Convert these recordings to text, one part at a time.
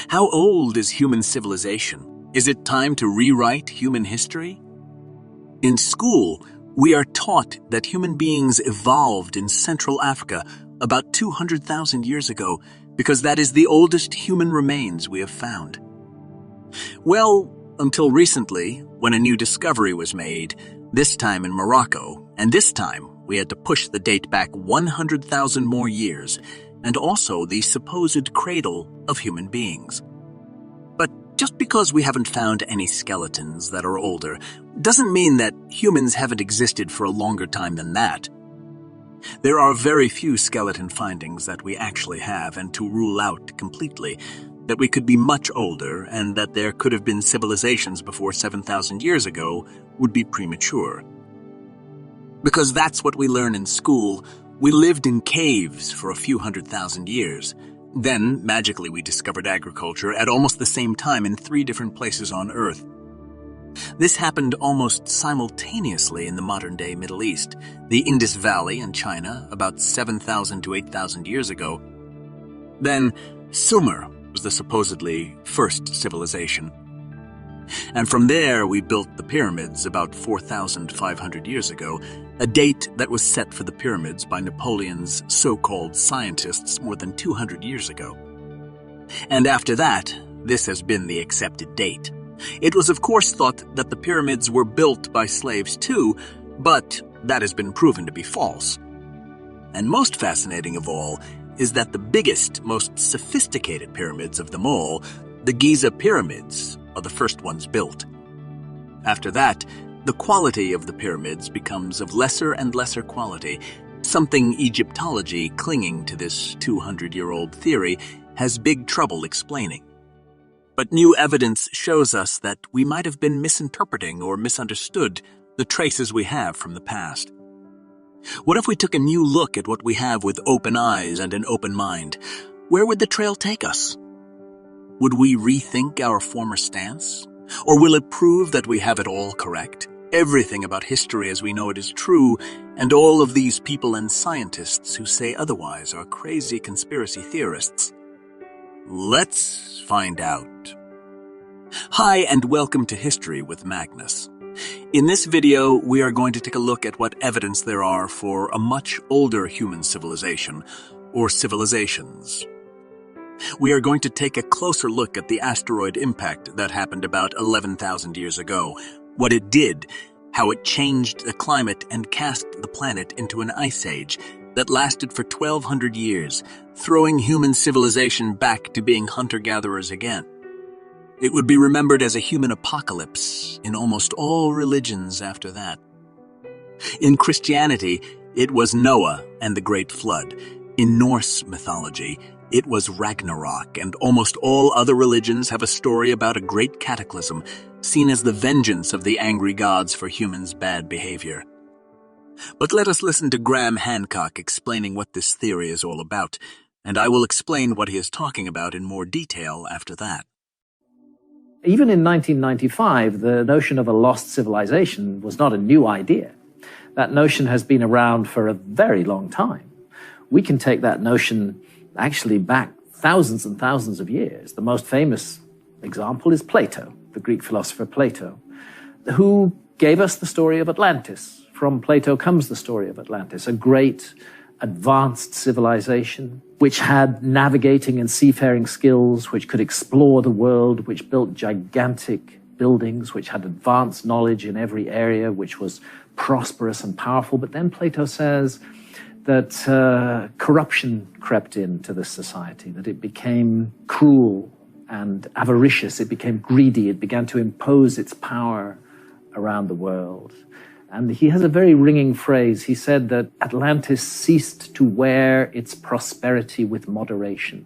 How old is human civilization? Is it time to rewrite human history? In school, we are taught that human beings evolved in Central Africa about 200,000 years ago because that is the oldest human remains we have found. Well, until recently, when a new discovery was made, this time in Morocco, and this time we had to push the date back 100,000 more years, and also the supposed cradle of human beings. But just because we haven't found any skeletons that are older doesn't mean that humans haven't existed for a longer time than that. There are very few skeleton findings that we actually have, and to rule out completely that we could be much older and that there could have been civilizations before 7,000 years ago would be premature. Because that's what we learn in school. We lived in caves for a few 100,000 years. Then, magically, we discovered agriculture at almost the same time in 3 different places on Earth. This happened almost simultaneously in the modern-day Middle East, the Indus Valley in China, about 7,000 to 8,000 years ago. Then, Sumer was the supposedly first civilization. And from there, we built the pyramids about 4,500 years ago, a date that was set for the pyramids by Napoleon's so-called scientists more than 200 years ago. And after that, this has been the accepted date. It was of course thought that the pyramids were built by slaves too, but that has been proven to be false. And most fascinating of all is that the biggest, most sophisticated pyramids of them all, the Giza pyramids, are the first ones built. After that, the quality of the pyramids becomes of lesser and lesser quality, something Egyptology, clinging to this 200-year-old theory, has big trouble explaining. But new evidence shows us that we might have been misinterpreting or misunderstood the traces we have from the past. What if we took a new look at what we have with open eyes and an open mind? Where would the trail take us? Would we rethink our former stance? Or will it prove that we have it all correct? Everything about history as we know it is true, and all of these people and scientists who say otherwise are crazy conspiracy theorists? Let's find out. Hi, and welcome to History with Magnus. In this video, we are going to take a look at what evidence there are for a much older human civilization, or civilizations. We are going to take a closer look at the asteroid impact that happened about 11,000 years ago, what it did, how it changed the climate and cast the planet into an ice age that lasted for 1,200 years, throwing human civilization back to being hunter-gatherers again. It would be remembered as a human apocalypse in almost all religions after that. In Christianity, it was Noah and the Great Flood. In Norse mythology, it was Ragnarok, and almost all other religions have a story about a great cataclysm, seen as the vengeance of the angry gods for humans' bad behavior. But let us listen to Graham Hancock explaining what this theory is all about, and I will explain what he is talking about in more detail after that. Even in 1995, the notion of a lost civilization was not a new idea. That notion has been around for a very long time. We can take that notion actually back thousands and thousands of years. The most famous example is Plato, the Greek philosopher Plato, who gave us the story of Atlantis. From Plato comes the story of Atlantis, a great advanced civilization which had navigating and seafaring skills, which could explore the world, which built gigantic buildings, which had advanced knowledge in every area, which was prosperous and powerful. But then Plato says that corruption crept into this society, that it became cruel and avaricious, it became greedy, it began to impose its power around the world. And he has a very ringing phrase. He said that Atlantis ceased to wear its prosperity with moderation.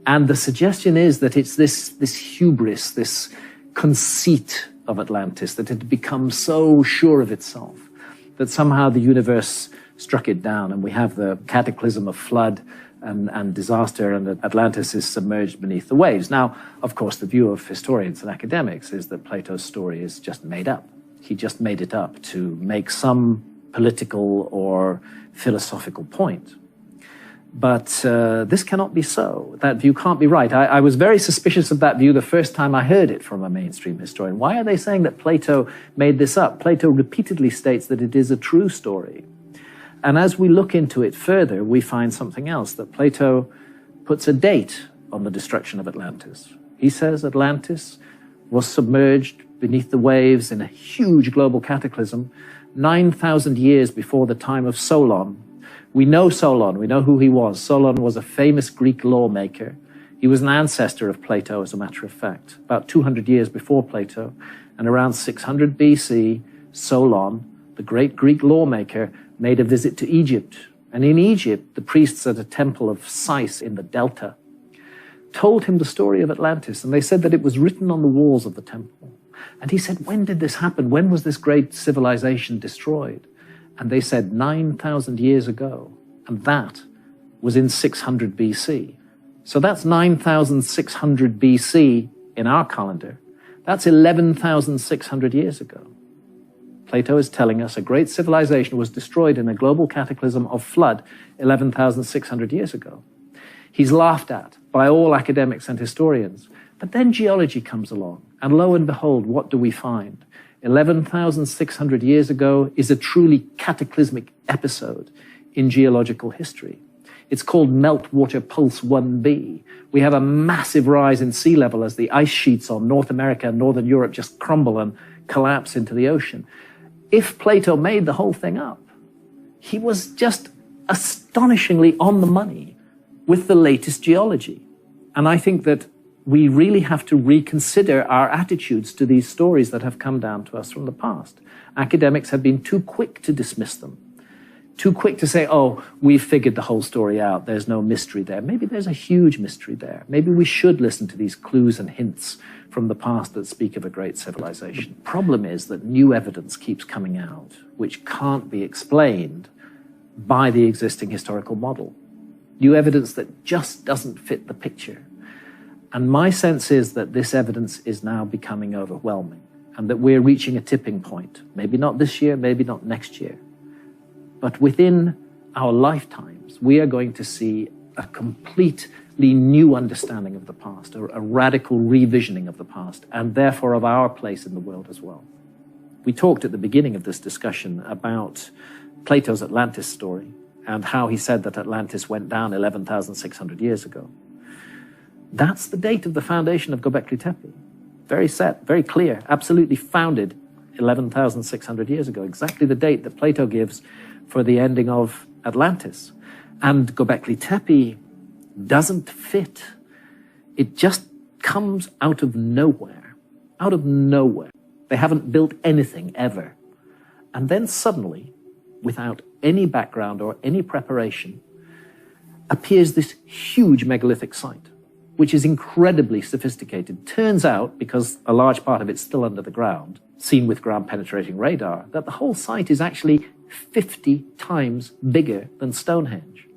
And the suggestion is that it's this hubris, this conceit of Atlantis, that it had become so sure of itself that somehow the universe struck it down, and we have the cataclysm of flood and disaster, and that Atlantis is submerged beneath the waves. Now, of course, the view of historians and academics is that Plato's story is just made up. He just made it up to make some political or philosophical point. But this cannot be so. That view can't be right. I was very suspicious of that view the first time I heard it from a mainstream historian. Why are they saying that Plato made this up? Plato repeatedly states that it is a true story. And as we look into it further, we find something else, that Plato puts a date on the destruction of Atlantis. He says Atlantis was submerged beneath the waves in a huge global cataclysm 9,000 years before the time of Solon. We know Solon, we know who he was. Solon was a famous Greek lawmaker. He was an ancestor of Plato, as a matter of fact, about 200 years before Plato. And around 600 BC, Solon, the great Greek lawmaker, made a visit to Egypt. And in Egypt, the priests at a temple of Sais in the Delta told him the story of Atlantis. And they said that it was written on the walls of the temple. And he said, when did this happen? When was this great civilization destroyed? And they said 9,000 years ago. And that was in 600 BC. So that's 9,600 BC in our calendar. That's 11,600 years ago. Plato is telling us a great civilization was destroyed in a global cataclysm of flood 11,600 years ago. He's laughed at by all academics and historians. But then geology comes along, and lo and behold, what do we find? 11,600 years ago is a truly cataclysmic episode in geological history. It's called Meltwater Pulse 1b. We have a massive rise in sea level as the ice sheets on North America and Northern Europe just crumble and collapse into the ocean. If Plato made the whole thing up, he was just astonishingly on the money with the latest geology. And I think that we really have to reconsider our attitudes to these stories that have come down to us from the past. Academics have been too quick to dismiss them, too quick to say, oh, we've figured the whole story out, there's no mystery there. Maybe there's a huge mystery there. Maybe we should listen to these clues and hints from the past that speak of a great civilization. The problem is that new evidence keeps coming out, which can't be explained by the existing historical model. New evidence that just doesn't fit the picture. And my sense is that this evidence is now becoming overwhelming and that we're reaching a tipping point. Maybe not this year, maybe not next year. But within our lifetimes, we are going to see a completely new understanding of the past, a radical revisioning of the past, and therefore of our place in the world as well. We talked at the beginning of this discussion about Plato's Atlantis story and how he said that Atlantis went down 11,600 years ago. That's the date of the foundation of Göbekli Tepe. Very set, very clear, absolutely founded 11,600 years ago. Exactly the date that Plato gives for the ending of Atlantis. And Göbekli Tepe doesn't fit. It just comes out of nowhere. Out of nowhere. They haven't built anything ever. And then suddenly, without any background or any preparation, appears this huge megalithic site, which is incredibly sophisticated. Turns out, because a large part of it's still under the ground, seen with ground-penetrating radar, that the whole site is actually 50 times bigger than Stonehenge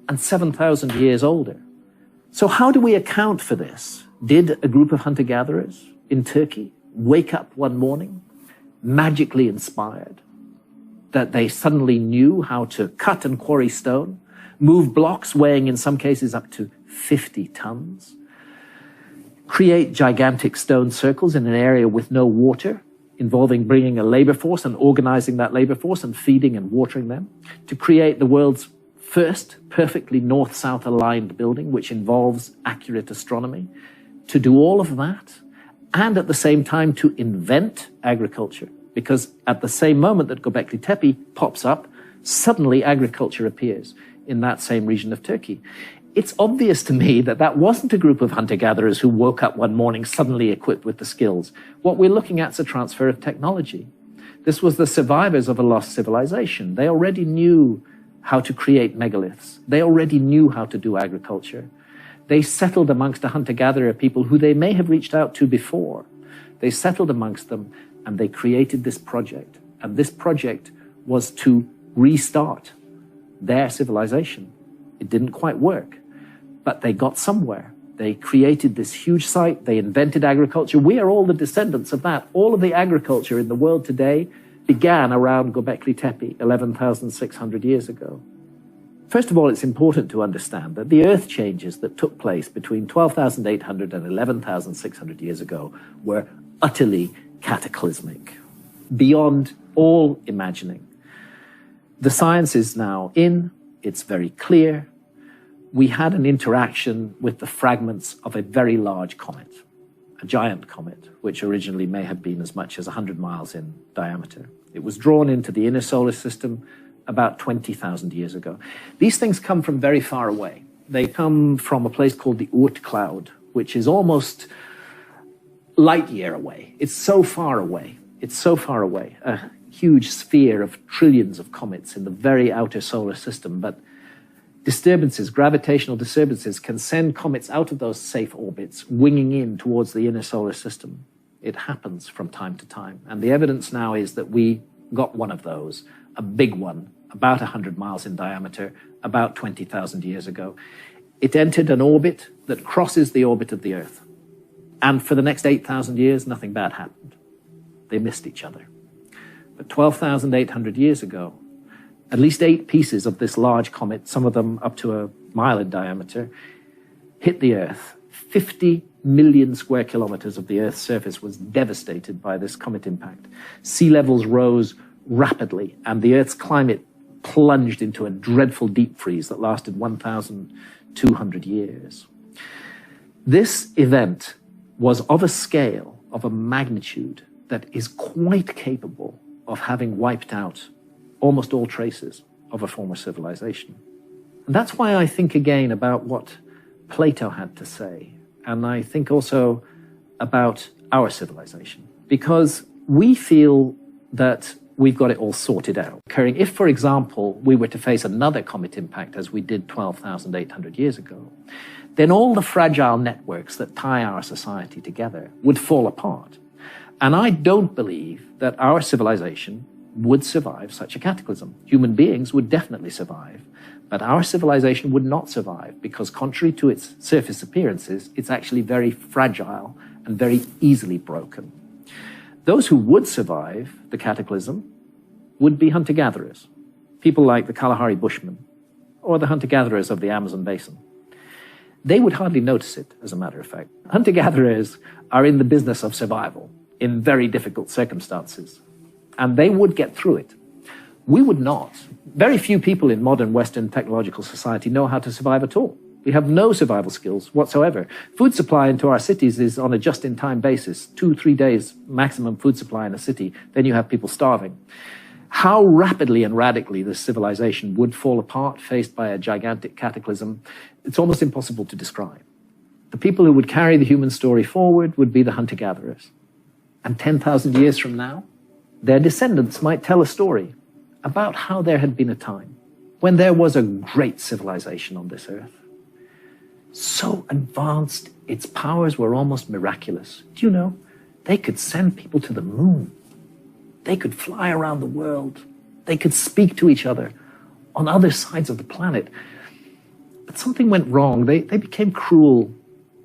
and 7,000 years older. So how do we account for this? Did a group of hunter-gatherers in Turkey wake up one morning, magically inspired, that they suddenly knew how to cut and quarry stone, move blocks weighing in some cases up to 50 tons, create gigantic stone circles in an area with no water, involving bringing a labor force and organizing that labor force and feeding and watering them, to create the world's first perfectly north-south aligned building, which involves accurate astronomy, to do all of that, and at the same time to invent agriculture, because at the same moment that Göbekli Tepe pops up, suddenly agriculture appears in that same region of Turkey. It's obvious to me that that wasn't a group of hunter-gatherers who woke up one morning suddenly equipped with the skills. What we're looking at is a transfer of technology. This was the survivors of a lost civilization. They already knew how to create megaliths. They already knew how to do agriculture. They settled amongst a hunter-gatherer people who they may have reached out to before. They settled amongst them and they created this project. And this project was to restart their civilization. It didn't quite work, but they got somewhere. They created this huge site. They invented agriculture. We are all the descendants of that. All of the agriculture in the world today began around Göbekli Tepe 11,600 years ago. First of all, it's important to understand that the Earth changes that took place between 12,800 and 11,600 years ago were utterly cataclysmic, beyond all imagining. The science is now in, it's very clear. We had an interaction with the fragments of a very large comet, a giant comet, which originally may have been as much as 100 miles in diameter. It was drawn into the inner solar system about 20,000 years ago. These things come from very far away. They come from a place called the Oort cloud, which is almost light year away. It's so far away. It's so far away. A huge sphere of trillions of comets in the very outer solar system. But disturbances, gravitational disturbances, can send comets out of those safe orbits, winging in towards the inner solar system. It happens from time to time. And the evidence now is that we got one of those, a big one, about 100 miles in diameter, about 20,000 years ago. It entered an orbit that crosses the orbit of the Earth. And for the next 8,000 years, nothing bad happened. They missed each other. But 12,800 years ago, at least 8 pieces of this large comet, some of them up to a mile in diameter, hit the Earth. 50 million square kilometers of the Earth's surface was devastated by this comet impact. Sea levels rose rapidly, and the Earth's climate plunged into a dreadful deep freeze that lasted 1,200 years. This event was of a scale, of a magnitude, that is quite capable of having wiped out almost all traces of a former civilization. And that's why I think again about what Plato had to say, and I think also about our civilization, because we feel that we've got it all sorted out. If, for example, we were to face another comet impact as we did 12,800 years ago, then all the fragile networks that tie our society together would fall apart. And I don't believe that our civilization would survive such a cataclysm. Human beings would definitely survive, but our civilization would not survive because, contrary to its surface appearances, it's actually very fragile and very easily broken. Those who would survive the cataclysm would be hunter-gatherers, people like the Kalahari Bushmen or the hunter-gatherers of the Amazon basin. They would hardly notice it, as a matter of fact. Hunter-gatherers are in the business of survival in very difficult circumstances, and they would get through it. We would not. Very few people in modern Western technological society know how to survive at all. We have no survival skills whatsoever. Food supply into our cities is on a just-in-time basis, 2-3 days maximum food supply in a city, then you have people starving. How rapidly and radically this civilization would fall apart faced by a gigantic cataclysm, it's almost impossible to describe. The people who would carry the human story forward would be the hunter-gatherers. And 10,000 years from now, their descendants might tell a story about how there had been a time when there was a great civilization on this earth. So advanced, its powers were almost miraculous. Do you know, they could send people to the moon. They could fly around the world. They could speak to each other on other sides of the planet. But something went wrong. They became cruel.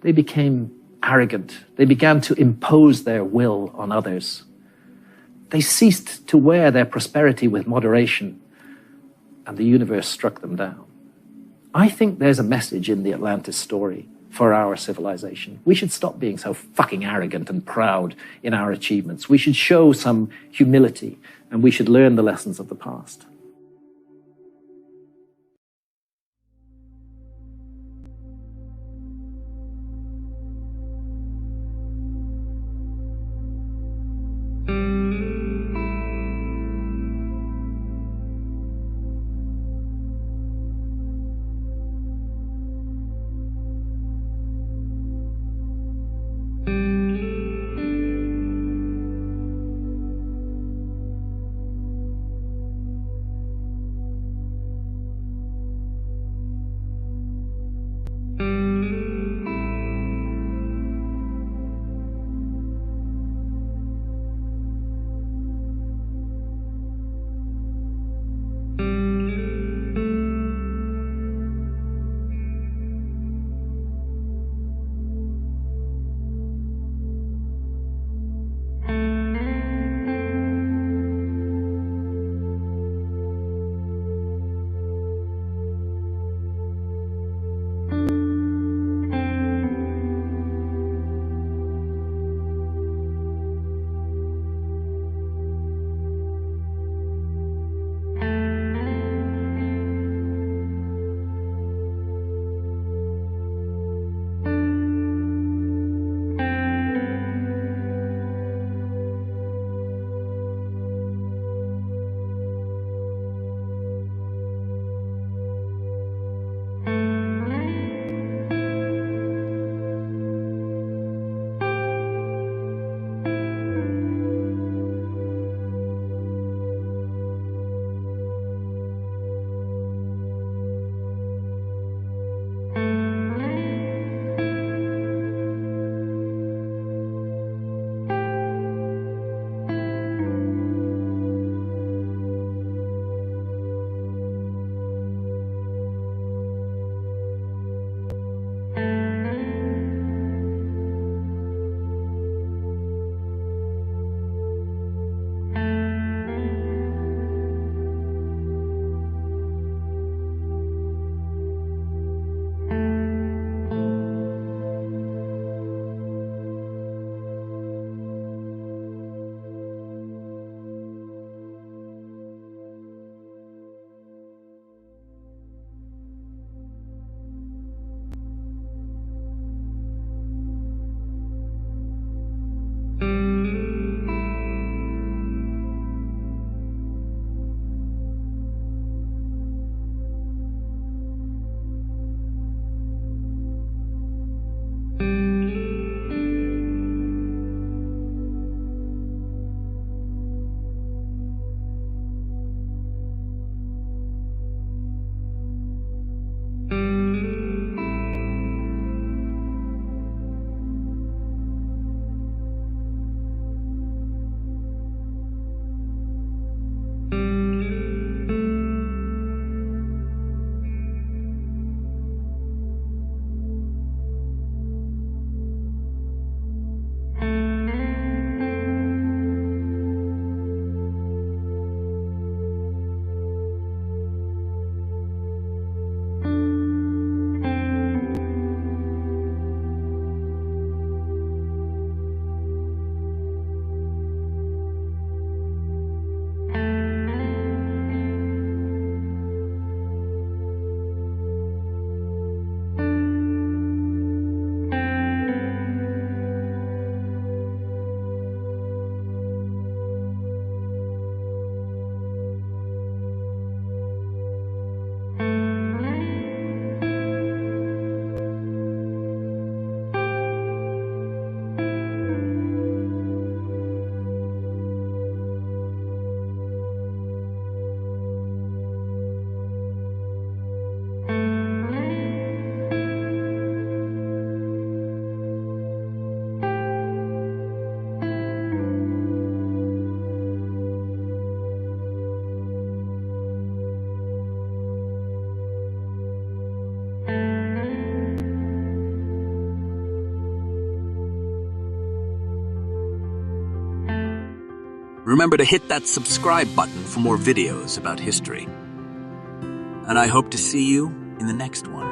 They became arrogant. They began to impose their will on others. They ceased to wear their prosperity with moderation, and the universe struck them down. I think there's a message in the Atlantis story for our civilization. We should stop being so fucking arrogant and proud in our achievements. We should show some humility, and we should learn the lessons of the past. Remember to hit that subscribe button for more videos about history. And I hope to see you in the next one.